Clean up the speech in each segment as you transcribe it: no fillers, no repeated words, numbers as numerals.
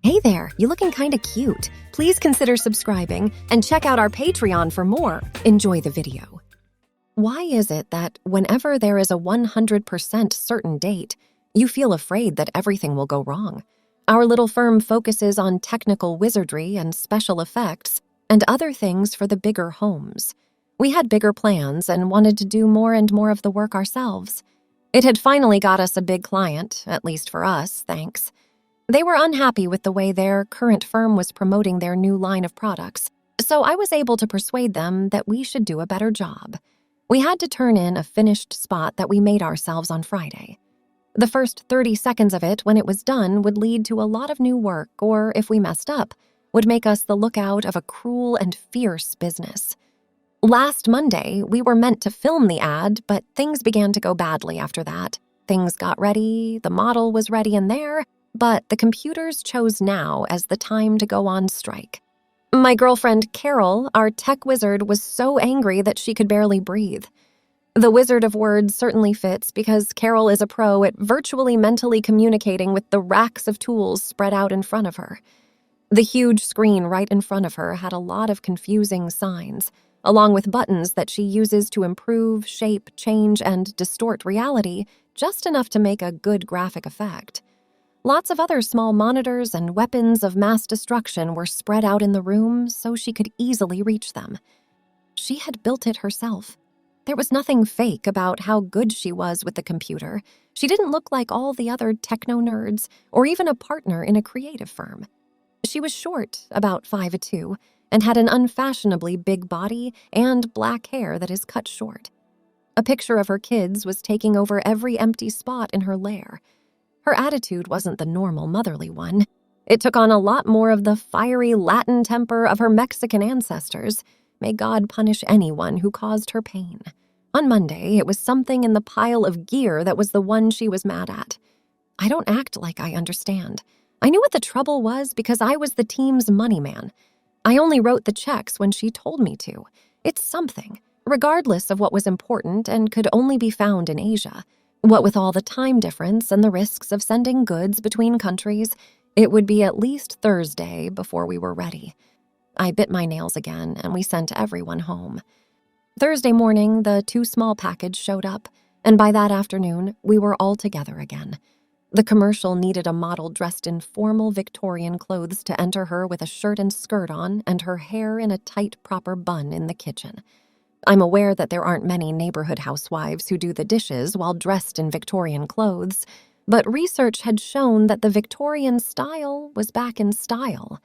Hey there, you looking kinda cute. Please consider subscribing and check out our Patreon for more. Enjoy the video. Why is it that whenever there is a 100% certain date, you feel afraid that everything will go wrong? Our little firm focuses on technical wizardry and special effects and other things for the bigger homes. We had bigger plans and wanted to do more and more of the work ourselves. It had finally got us a big client, at least for us, thanks. They were unhappy with the way their current firm was promoting their new line of products, so I was able to persuade them that we should do a better job. We had to turn in a finished spot that we made ourselves on Friday. The first 30 seconds of it, when it was done, would lead to a lot of new work, or if we messed up, would make us the lookout of a cruel and fierce business. Last Monday, we were meant to film the ad, but things began to go badly after that. Things got ready, the model was ready and there, but the computers chose now as the time to go on strike. My girlfriend Carol, our tech wizard, was so angry that she could barely breathe. The Wizard of Words certainly fits because Carol is a pro at virtually mentally communicating with the racks of tools spread out in front of her. The huge screen right in front of her had a lot of confusing signs, along with buttons that she uses to improve, shape, change, and distort reality just enough to make a good graphic effect. Lots of other small monitors and weapons of mass destruction were spread out in the room so she could easily reach them. She had built it herself. There was nothing fake about how good she was with the computer. She didn't look like all the other techno-nerds or even a partner in a creative firm. She was short, about 5'2", and had an unfashionably big body and black hair that is cut short. A picture of her kids was taking over every empty spot in her lair. Her attitude wasn't the normal motherly one. It took on a lot more of the fiery Latin temper of her Mexican ancestors. May God punish anyone who caused her pain. On Monday, it was something in the pile of gear that was the one she was mad at. I don't act like I understand. I knew what the trouble was because I was the team's money man. I only wrote the checks when she told me to. It's something, regardless of what was important and could only be found in Asia. What with all the time difference and the risks of sending goods between countries, it would be at least Thursday before we were ready. I bit my nails again, and we sent everyone home. Thursday morning, the too small package showed up, and by that afternoon, we were all together again. The commercial needed a model dressed in formal Victorian clothes to enter her with a shirt and skirt on and her hair in a tight, proper bun in the kitchen. I'm aware that there aren't many neighborhood housewives who do the dishes while dressed in Victorian clothes, but research had shown that the Victorian style was back in style.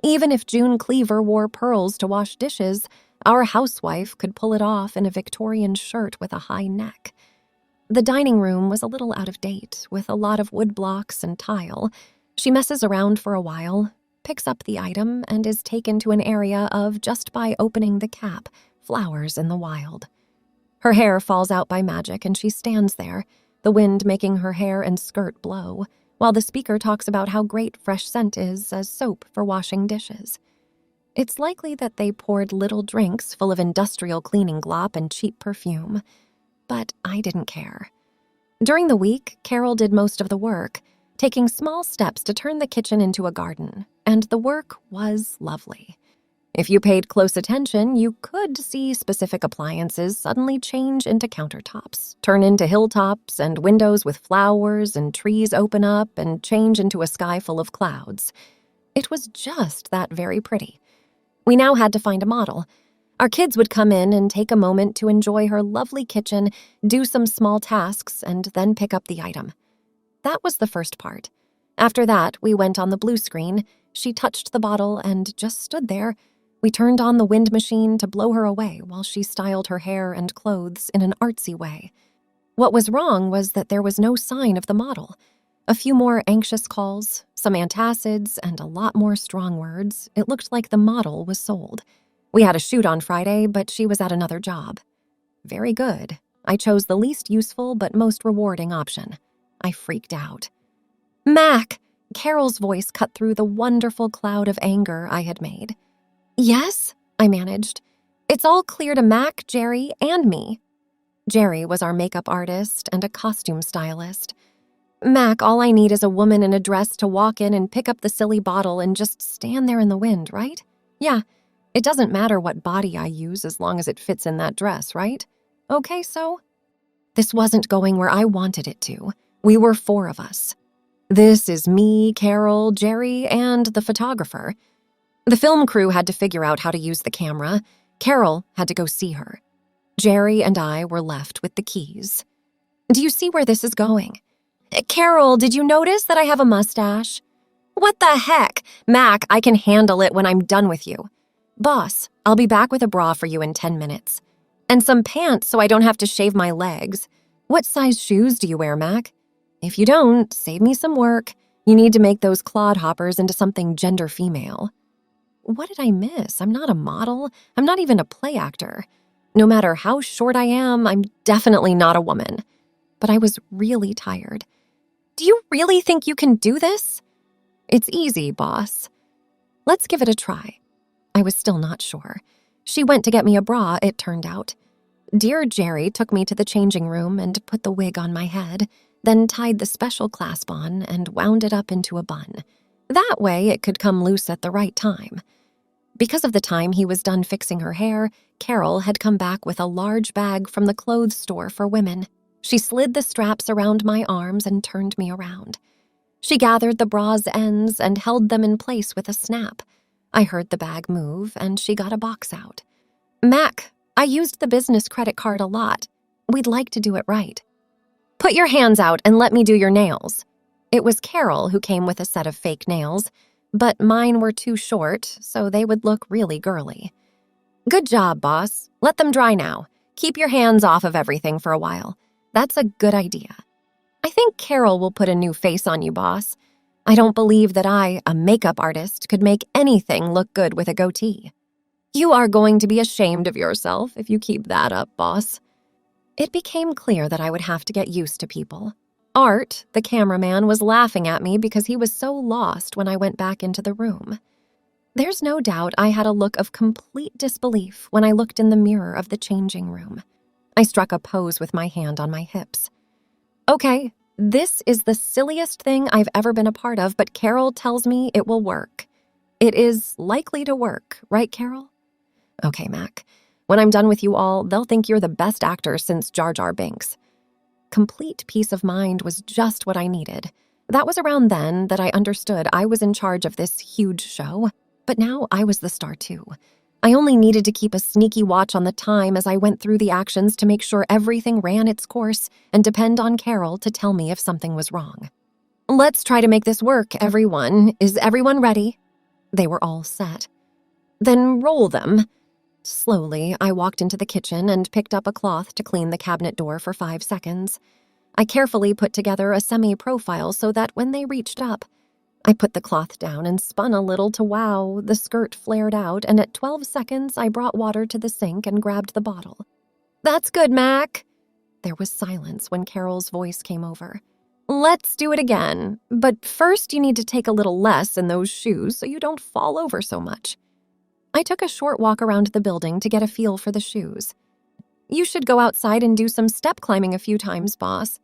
Even if June Cleaver wore pearls to wash dishes, our housewife could pull it off in a Victorian shirt with a high neck. The dining room was a little out of date, with a lot of wood blocks and tile. She messes around for a while, picks up the item, and is taken to an area of, just by opening the cap, flowers in the wild. Her hair falls out by magic and she stands there, the wind making her hair and skirt blow, while the speaker talks about how great fresh scent is as soap for washing dishes. It's likely that they poured little drinks full of industrial cleaning glop and cheap perfume, but I didn't care. During the week, Carol did most of the work, taking small steps to turn the kitchen into a garden, and the work was lovely. If you paid close attention, you could see specific appliances suddenly change into countertops, turn into hilltops, and windows with flowers and trees open up and change into a sky full of clouds. It was just that very pretty. We now had to find a model. Our kids would come in and take a moment to enjoy her lovely kitchen, do some small tasks, and then pick up the item. That was the first part. After that, we went on the blue screen. She touched the bottle and just stood there. We turned on the wind machine to blow her away while she styled her hair and clothes in an artsy way. What was wrong was that there was no sign of the model. A few more anxious calls, some antacids, and a lot more strong words. It looked like the model was sold. We had a shoot on Friday, but she was at another job. Very good. I chose the least useful but most rewarding option. I freaked out. "Mac!" Carol's voice cut through the wonderful cloud of anger I had made. "Yes?" I managed. "It's all clear to Mac, Jerry, and me." Jerry was our makeup artist and a costume stylist. Mac, all I need is a woman in a dress to walk in and pick up the silly bottle and just stand there in the wind, right? Yeah, it doesn't matter what body I use as long as it fits in that dress, right? Okay, so? This wasn't going where I wanted it to. We were 4 of us. This is me, Carol, Jerry, and the photographer. The film crew had to figure out how to use the camera. Carol had to go see her. Jerry and I were left with the keys. Do you see where this is going? Carol, did you notice that I have a mustache? What the heck? Mac, I can handle it when I'm done with you. Boss, I'll be back with a bra for you in 10 minutes. And some pants so I don't have to shave my legs. What size shoes do you wear, Mac? If you don't, save me some work. You need to make those clodhoppers into something gender female. What did I miss? I'm not a model. I'm not even a play actor. No matter how short I am, I'm definitely not a woman. But I was really tired. Do you really think you can do this? It's easy, boss. Let's give it a try. I was still not sure. She went to get me a bra, it turned out. Dear Jerry took me to the changing room and put the wig on my head, then tied the special clasp on and wound it up into a bun. That way it could come loose at the right time. Because of the time he was done fixing her hair, Carol had come back with a large bag from the clothes store for women. She slid the straps around my arms and turned me around. She gathered the bra's ends and held them in place with a snap. I heard the bag move, and she got a box out. Mac, I used the business credit card a lot. We'd like to do it right. Put your hands out and let me do your nails. It was Carol who came with a set of fake nails, but mine were too short, so they would look really girly. Good job, boss. Let them dry now. Keep your hands off of everything for a while. That's a good idea. I think Carol will put a new face on you, boss. I don't believe that I, a makeup artist, could make anything look good with a goatee. You are going to be ashamed of yourself if you keep that up, boss. It became clear that I would have to get used to people. Art, the cameraman, was laughing at me because he was so lost when I went back into the room. There's no doubt I had a look of complete disbelief when I looked in the mirror of the changing room. I struck a pose with my hand on my hips. Okay, this is the silliest thing I've ever been a part of, but Carol tells me it will work. It is likely to work, right, Carol? Okay, Mac. When I'm done with you all, they'll think you're the best actor since Jar Jar Binks. Complete peace of mind was just what I needed. That was around then that I understood I was in charge of this huge show, but now I was the star too. I only needed to keep a sneaky watch on the time as I went through the actions to make sure everything ran its course and depend on Carol to tell me if something was wrong. Let's try to make this work, everyone. Is everyone ready? They were all set. Then roll them. Slowly, I walked into the kitchen and picked up a cloth to clean the cabinet door for 5 seconds. I carefully put together a semi-profile so that when they reached up, I put the cloth down and spun a little to wow, the skirt flared out, and at 12 seconds I brought water to the sink and grabbed the bottle. That's good, Mac. There was silence when Carol's voice came over. Let's do it again, but first you need to take a little less in those shoes so you don't fall over so much. I took a short walk around the building to get a feel for the shoes. You should go outside and do some step climbing a few times, boss.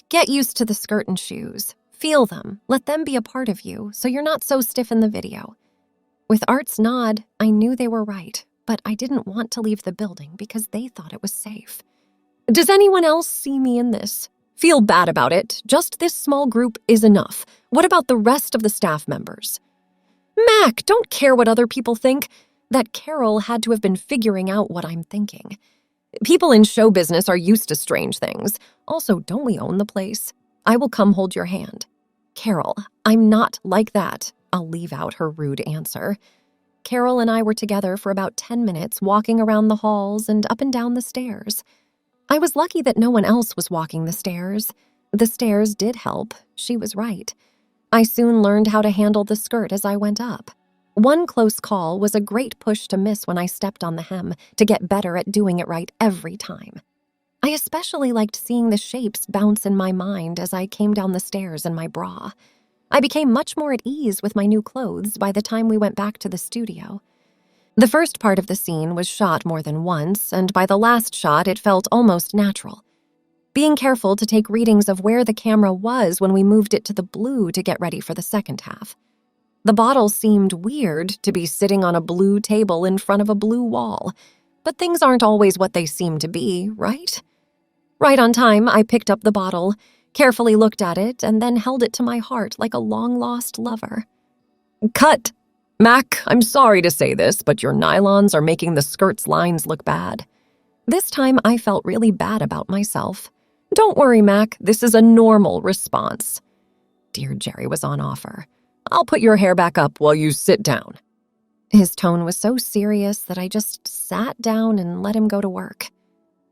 Get used to the skirt and shoes. Feel them. Let them be a part of you, so you're not so stiff in the video. With Art's nod, I knew they were right, but I didn't want to leave the building because they thought it was safe. Does anyone else see me in this? Feel bad about it. Just this small group is enough. What about the rest of the staff members? Mac, don't care what other people think. That Carol had to have been figuring out what I'm thinking. People in show business are used to strange things. Also, don't we own the place? I will come hold your hand. Carol, I'm not like that. I'll leave out her rude answer. Carol and I were together for about 10 minutes, walking around the halls and up and down the stairs. I was lucky that no one else was walking the stairs. The stairs did help. She was right. I soon learned how to handle the skirt as I went up. One close call was a great push to miss when I stepped on the hem to get better at doing it right every time. I especially liked seeing the shapes bounce in my mind as I came down the stairs in my bra. I became much more at ease with my new clothes by the time we went back to the studio. The first part of the scene was shot more than once, and by the last shot it felt almost natural. being careful to take readings of where the camera was when we moved it to the blue to get ready for the second half. The bottle seemed weird to be sitting on a blue table in front of a blue wall, but things aren't always what they seem to be, right? Right on time, I picked up the bottle, carefully looked at it, and then held it to my heart like a long-lost lover. Cut! Mac, I'm sorry to say this, but your nylons are making the skirt's lines look bad. This time I felt really bad about myself. Don't worry, Mac, this is a normal response. Dear Jerry was on offer. I'll put your hair back up while you sit down. His tone was so serious that I just sat down and let him go to work.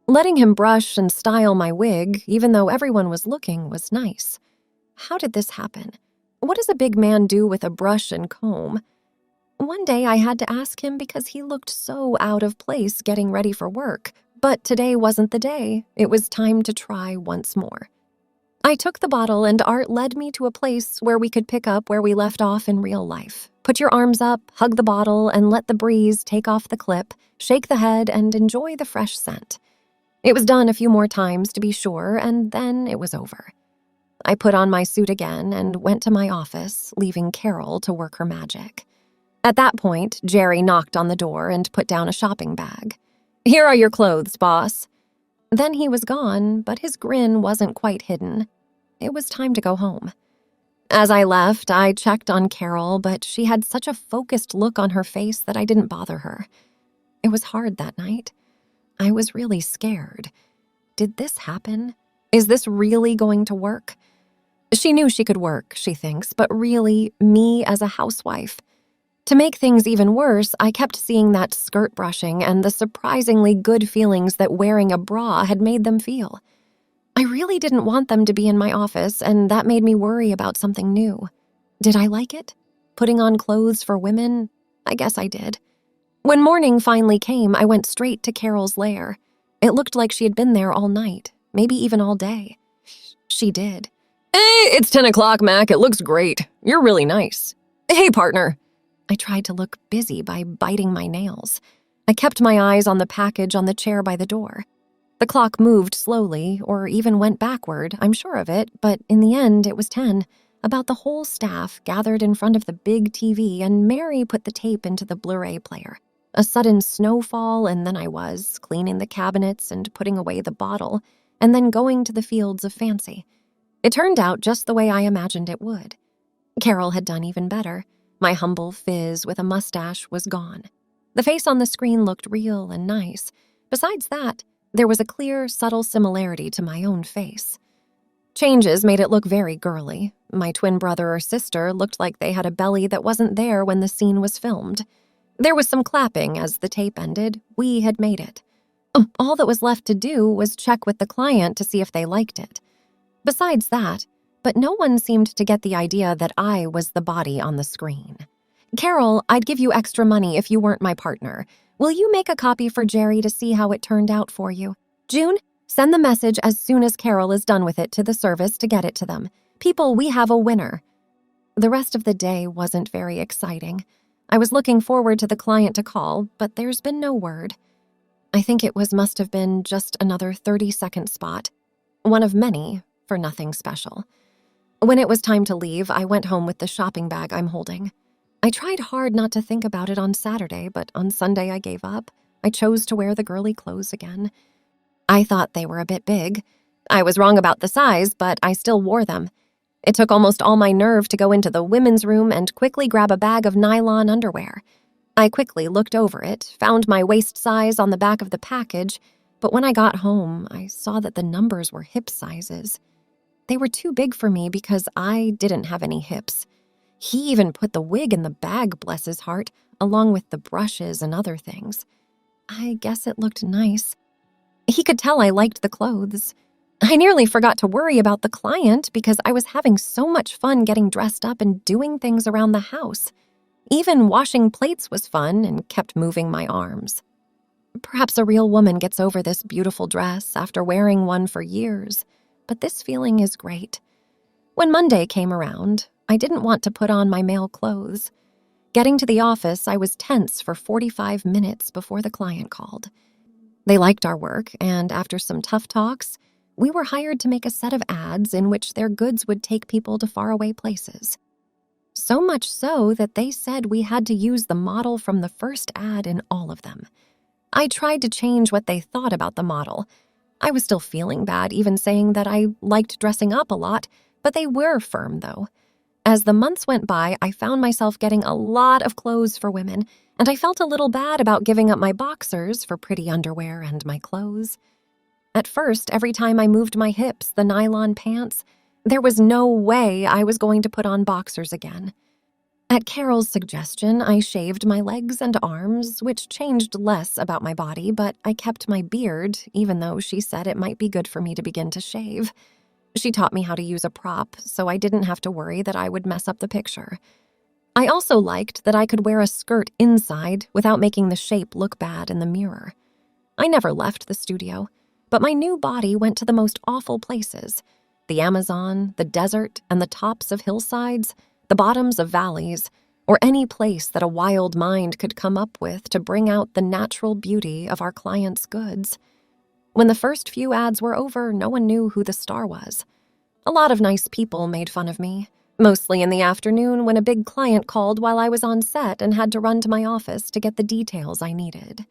Letting him brush and style my wig, even though everyone was looking, was nice. How did this happen? What does a big man do with a brush and comb? One day I had to ask him because he looked so out of place getting ready for work, but today wasn't the day. It was time to try once more. I took the bottle and Art led me to a place where we could pick up where we left off in real life. Put your arms up, hug the bottle, and let the breeze take off the clip, shake the head, and enjoy the fresh scent. It was done a few more times to be sure, and then it was over. I put on my suit again and went to my office, leaving Carol to work her magic. At that point, Jerry knocked on the door and put down a shopping bag. Here are your clothes, boss. Then he was gone, but his grin wasn't quite hidden. It was time to go home. As I left, I checked on Carol, but she had such a focused look on her face that I didn't bother her. It was hard that night. I was really scared. Did this happen? Is this really going to work? She knew she could work, she thinks, but really, me as a housewife. To make things even worse, I kept seeing that skirt brushing and the surprisingly good feelings that wearing a bra had made them feel. I really didn't want them to be in my office, and that made me worry about something new. Did I like it? Putting on clothes for women? I guess I did. When morning finally came, I went straight to Carol's lair. It looked like she had been there all night, maybe even all day. She did. Hey, it's 10 o'clock, Mac. It looks great. You're really nice. Hey, partner. I tried to look busy by biting my nails. I kept my eyes on the package on the chair by the door. The clock moved slowly, or even went backward, I'm sure of it, but in the end it was 10. About the whole staff gathered in front of the big TV, and Mary put the tape into the Blu-ray player. A sudden snowfall, and then I was, cleaning the cabinets and putting away the bottle, and then going to the fields of fancy. It turned out just the way I imagined it would. Carol had done even better. My humble fizz with a mustache was gone. The face on the screen looked real and nice. Besides that, there was a clear, subtle similarity to my own face. Changes made it look very girly. My twin brother or sister looked like they had a belly that wasn't there when the scene was filmed. There was some clapping as the tape ended. We had made it. All that was left to do was check with the client to see if they liked it. Besides that, but no one seemed to get the idea that I was the body on the screen. Carol, I'd give you extra money if you weren't my partner. Will you make a copy for Jerry to see how it turned out for you? June, send the message as soon as Carol is done with it to the service to get it to them. People, we have a winner. The rest of the day wasn't very exciting. I was looking forward to the client to call, but there's been no word. I think it must have been just another 30-second spot. One of many, for nothing special. When it was time to leave, I went home with the shopping bag I'm holding. I tried hard not to think about it on Saturday, but on Sunday I gave up. I chose to wear the girly clothes again. I thought they were a bit big. I was wrong about the size, but I still wore them. It took almost all my nerve to go into the women's room and quickly grab a bag of nylon underwear. I quickly looked over it, found my waist size on the back of the package, but when I got home, I saw that the numbers were hip sizes. They were too big for me because I didn't have any hips. He even put the wig in the bag, bless his heart, along with the brushes and other things. I guess it looked nice. He could tell I liked the clothes. I nearly forgot to worry about the client because I was having so much fun getting dressed up and doing things around the house. Even washing plates was fun and kept moving my arms. Perhaps a real woman gets over this beautiful dress after wearing one for years, but this feeling is great. When Monday came around, I didn't want to put on my male clothes. Getting to the office, I was tense for 45 minutes before the client called. They liked our work, and after some tough talks, We were hired to make a set of ads in which their goods would take people to faraway places. So much so that they said we had to use the model from the first ad in all of them. I tried to change what they thought about the model. I was still feeling bad, even saying that I liked dressing up a lot, but they were firm, though. As the months went by, I found myself getting a lot of clothes for women, and I felt a little bad about giving up my boxers for pretty underwear and my clothes. At first, every time I moved my hips, the nylon pants, there was no way I was going to put on boxers again. At Carol's suggestion, I shaved my legs and arms, which changed less about my body, but I kept my beard, even though she said it might be good for me to begin to shave. She taught me how to use a prop, so I didn't have to worry that I would mess up the picture. I also liked that I could wear a skirt inside without making the shape look bad in the mirror. I never left the studio, but my new body went to the most awful places: the Amazon, the desert, and the tops of hillsides, the bottoms of valleys, or any place that a wild mind could come up with to bring out the natural beauty of our clients' goods. When the first few ads were over, no one knew who the star was. A lot of nice people made fun of me, mostly in the afternoon when a big client called while I was on set and had to run to my office to get the details I needed.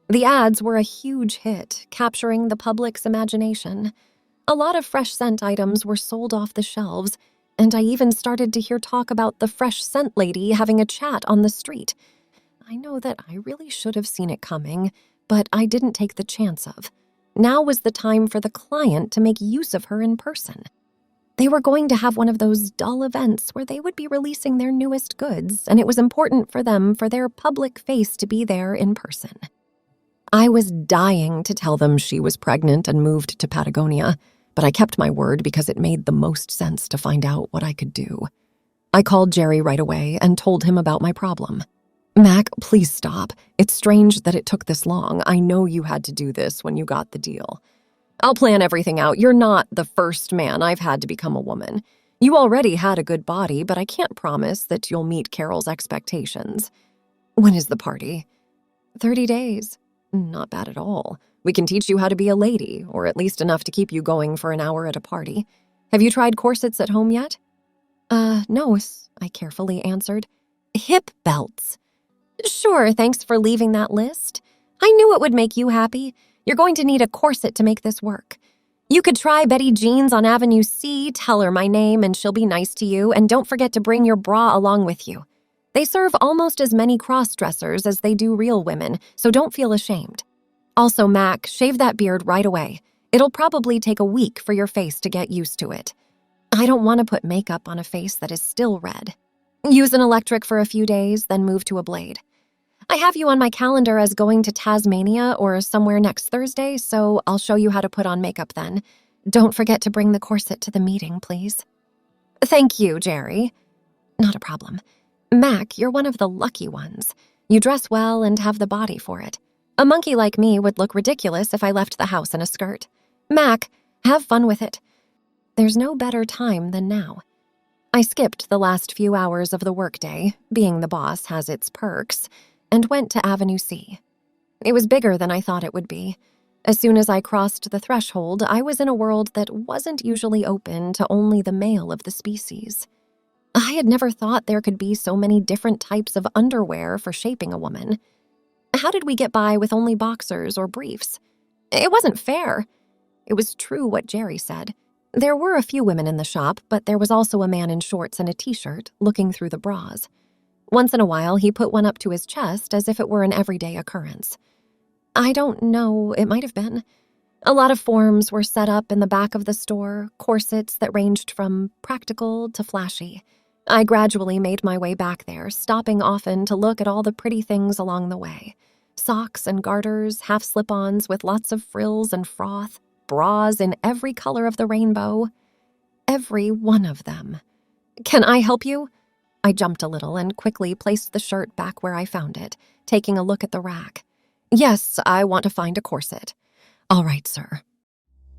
The ads were a huge hit, capturing the public's imagination. A lot of fresh scent items were sold off the shelves, and I even started to hear talk about the fresh scent lady having a chat on the street. I know that I really should have seen it coming, but I didn't take the chance of. Now was the time for the client to make use of her in person. They were going to have one of those dull events where they would be releasing their newest goods, and it was important for them for their public face to be there in person. I was dying to tell them she was pregnant and moved to Patagonia, but I kept my word because it made the most sense to find out what I could do. I called Jerry right away and told him about my problem. "Mac, please stop. It's strange that it took this long. I know you had to do this when you got the deal. I'll plan everything out. You're not the first man I've had to become a woman. You already had a good body, but I can't promise that you'll meet Carol's expectations. When is the party?" 30 days. Not bad at all. We can teach you how to be a lady, or at least enough to keep you going for an hour at a party. Have you tried corsets at home yet? No, I carefully answered. Hip belts. Sure, thanks for leaving that list. I knew it would make you happy. You're going to need a corset to make this work. You could try Betty Jeans on Avenue C, tell her my name and she'll be nice to you, and don't forget to bring your bra along with you. They serve almost as many cross-dressers as they do real women, so don't feel ashamed. Also, Mac, shave that beard right away. It'll probably take a week for your face to get used to it. I don't want to put makeup on a face that is still red. Use an electric for a few days, then move to a blade. I have you on my calendar as going to Tasmania or somewhere next Thursday, so I'll show you how to put on makeup then. Don't forget to bring the corset to the meeting, please. Thank you, Jerry. Not a problem. Mac, you're one of the lucky ones. You dress well and have the body for it. A monkey like me would look ridiculous if I left the house in a skirt. Mac, have fun with it. There's no better time than now. I skipped the last few hours of the workday, being the boss has its perks, and went to Avenue C. It was bigger than I thought it would be. As soon as I crossed the threshold, I was in a world that wasn't usually open to only the male of the species. I had never thought there could be so many different types of underwear for shaping a woman. How did we get by with only boxers or briefs? It wasn't fair. It was true what Jerry said. There were a few women in the shop, but there was also a man in shorts and a t-shirt looking through the bras. Once in a while, he put one up to his chest as if it were an everyday occurrence. I don't know, it might have been. A lot of forms were set up in the back of the store, corsets that ranged from practical to flashy. I gradually made my way back there, stopping often to look at all the pretty things along the way. Socks and garters, half slip-ons with lots of frills and froth, bras in every color of the rainbow. Every one of them. Can I help you? I jumped a little and quickly placed the shirt back where I found it, taking a look at the rack. Yes, I want to find a corset. All right, sir.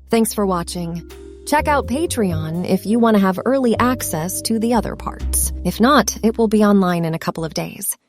Thanks for watching. Check out Patreon if you want to have early access to the other parts. If not, it will be online in a couple of days.